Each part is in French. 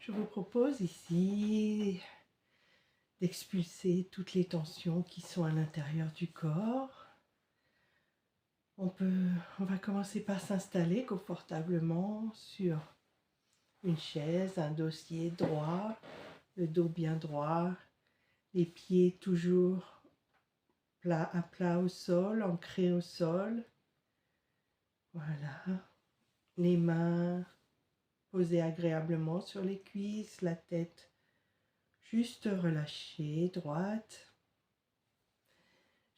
Je vous propose ici d'expulser toutes les tensions qui sont à l'intérieur du corps. On va commencer par s'installer confortablement sur une chaise, un dossier droit, le dos bien droit, les pieds toujours à plat au sol, ancrés au sol. Voilà. Les mains posées agréablement sur les cuisses, la tête juste relâchée, droite.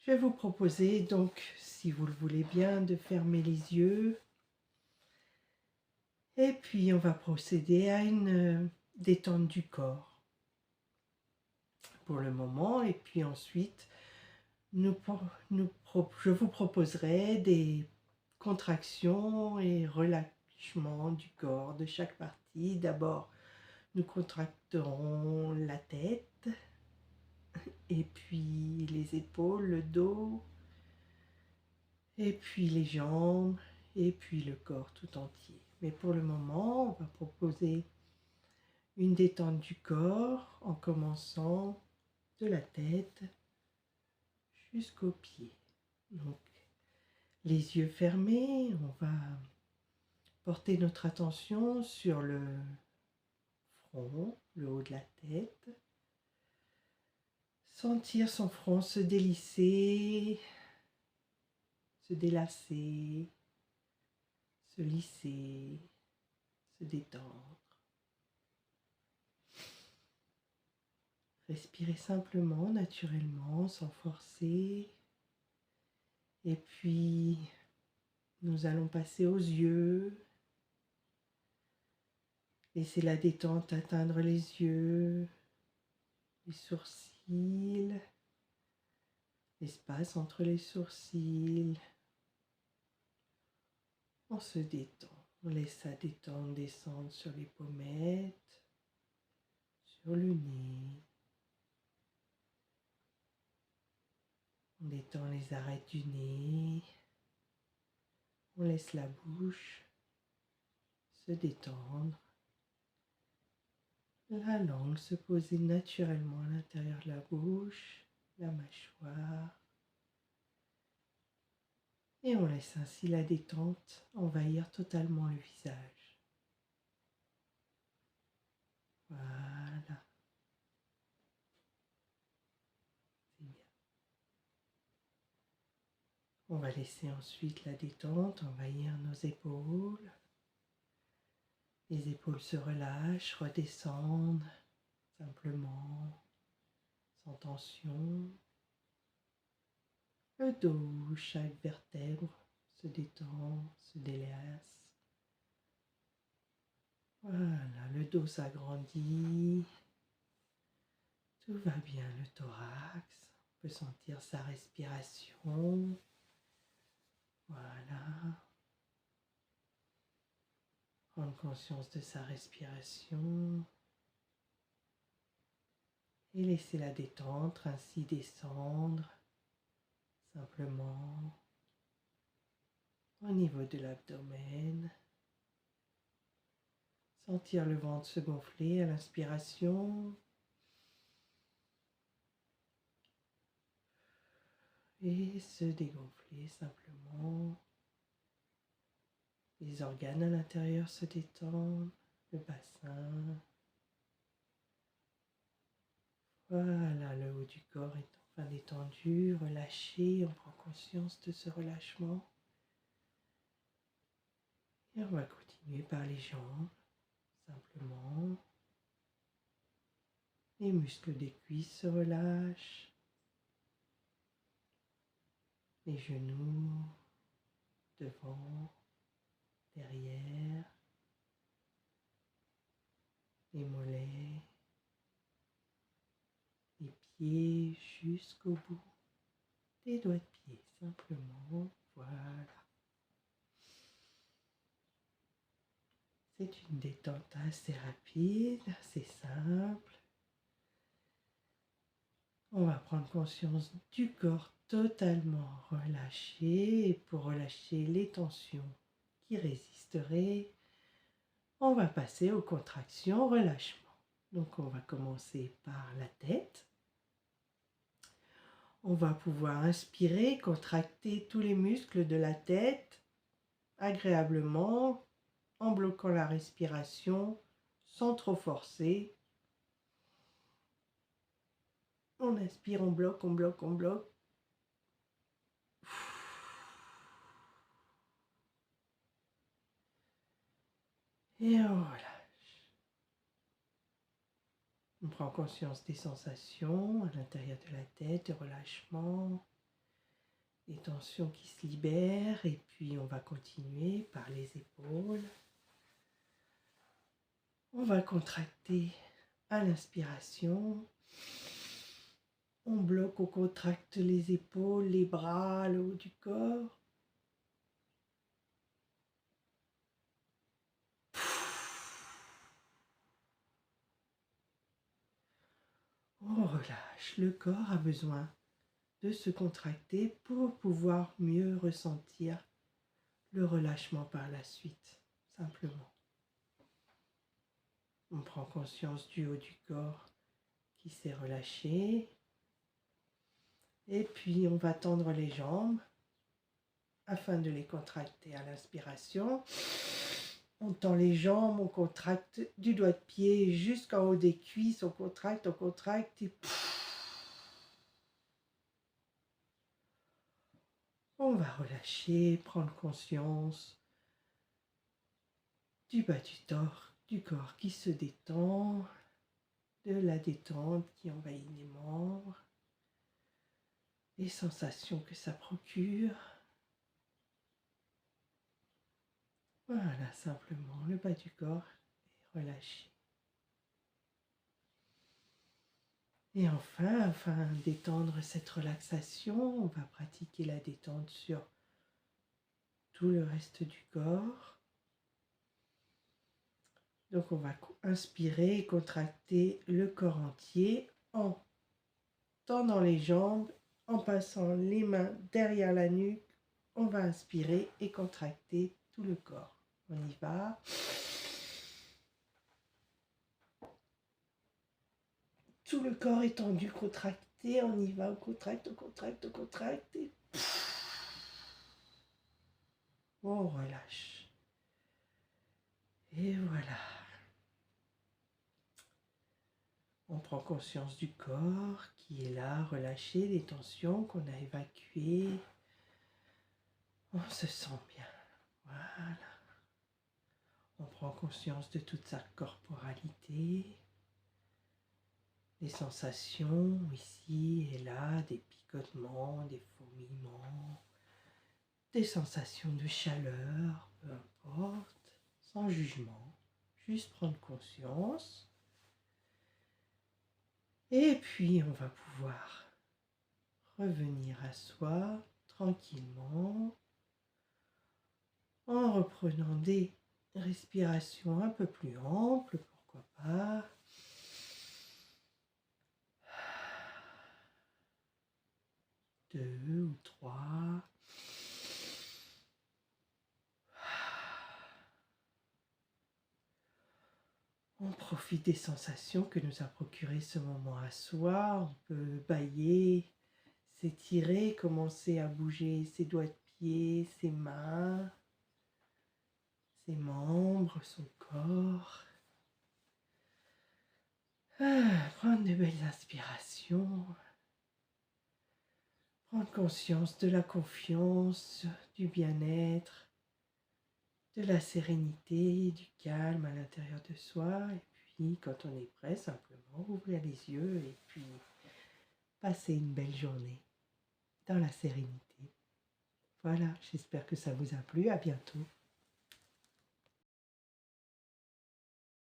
Je vais vous proposer donc, si vous le voulez bien, de fermer les yeux. Et puis on va procéder à une détente du corps pour le moment. Et puis ensuite, je vous proposerai des contractions et relâchements du corps de chaque partie. D'abord, nous contracterons la tête, et puis les épaules, le dos, et puis les jambes, et puis le corps tout entier. Mais pour le moment, on va proposer une détente du corps en commençant de la tête jusqu'aux pieds. Donc, les yeux fermés, on va porter notre attention sur le front, le haut de la tête. Sentir son front se délisser, se délasser, se lisser, se détendre. Respirez simplement, naturellement, sans forcer. Et puis, nous allons passer aux yeux. Laissez la détente atteindre les yeux, les sourcils, l'espace entre les sourcils. On se détend. On laisse la détente descendre sur les pommettes, sur le nez. On détend les arêtes du nez. On laisse la bouche se détendre. La langue se poser naturellement à l'intérieur de la bouche, la mâchoire. Et on laisse ainsi la détente envahir totalement le visage. Voilà. C'est bien. On va laisser ensuite la détente envahir nos épaules. Les épaules se relâchent, redescendent simplement, sans tension. Le dos, chaque vertèbre se détend, se délaisse. Voilà, le dos s'agrandit. Tout va bien, le thorax. On peut sentir sa respiration. Voilà. Prendre conscience de sa respiration. Et laisser la détente ainsi descendre simplement au niveau de l'abdomen. Sentir le ventre se gonfler à l'inspiration et se dégonfler simplement. Les organes à l'intérieur se détendent, le bassin. Voilà, le haut du corps est enfin détendu, relâché. On prend conscience de ce relâchement. Et on va continuer par les jambes, simplement. Les muscles des cuisses se relâchent. Les genoux, devant, derrière. Les mollets. Les pieds jusqu'au bout des doigts de pied, simplement. Voilà. C'est une détente assez rapide, assez simple. On va prendre conscience du corps totalement relâché. Et pour relâcher les tensions qui résisteraient, on va passer aux contractions, relâchement. Donc on va commencer par la tête. On va pouvoir inspirer, contracter tous les muscles de la tête agréablement, en bloquant la respiration, sans trop forcer. On inspire, on bloque, on bloque, on bloque. Et on relâche. On prend conscience des sensations à l'intérieur de la tête, de relâchement, des tensions qui se libèrent. Et puis on va continuer par les épaules. On va contracter à l'inspiration. On bloque, on contracte les épaules, les bras, le haut du corps. On relâche. Le corps a besoin de se contracter pour pouvoir mieux ressentir le relâchement par la suite, simplement. On prend conscience du haut du corps qui s'est relâché. Et puis on va tendre les jambes afin de les contracter à l'inspiration. On tend les jambes, on contracte du doigt de pied jusqu'en haut des cuisses, on contracte et on va relâcher, prendre conscience du bas du corps qui se détend, de la détente qui envahit les membres, les sensations que ça procure. Voilà, simplement, le bas du corps est relâché. Et enfin, afin d'étendre cette relaxation, on va pratiquer la détente sur tout le reste du corps. Donc on va inspirer et contracter le corps entier en tendant les jambes, en passant les mains derrière la nuque. On va inspirer et contracter tout le corps. On y va. Tout le corps étendu, contracté. On y va, on contracte, on contracte, on contracte. Et on relâche. Et voilà. On prend conscience du corps qui est là, relâché, des tensions qu'on a évacuées. On se sent bien. Voilà. On prend conscience de toute sa corporalité. Les sensations ici et là, des picotements, des fourmillements, des sensations de chaleur, peu importe, sans jugement. Juste prendre conscience. Et puis on va pouvoir revenir à soi tranquillement en reprenant des respirations un peu plus amples, pourquoi pas. Deux ou trois. On profite des sensations que nous a procuré ce moment à soi. On peut bâiller, s'étirer, commencer à bouger ses doigts de pied, ses mains, ses membres, son corps. Prendre de belles inspirations. Prendre conscience de la confiance, du bien-être, de la sérénité, du calme à l'intérieur de soi. Et puis, quand on est prêt, simplement ouvrir les yeux et puis passer une belle journée dans la sérénité. Voilà, j'espère que ça vous a plu. À bientôt.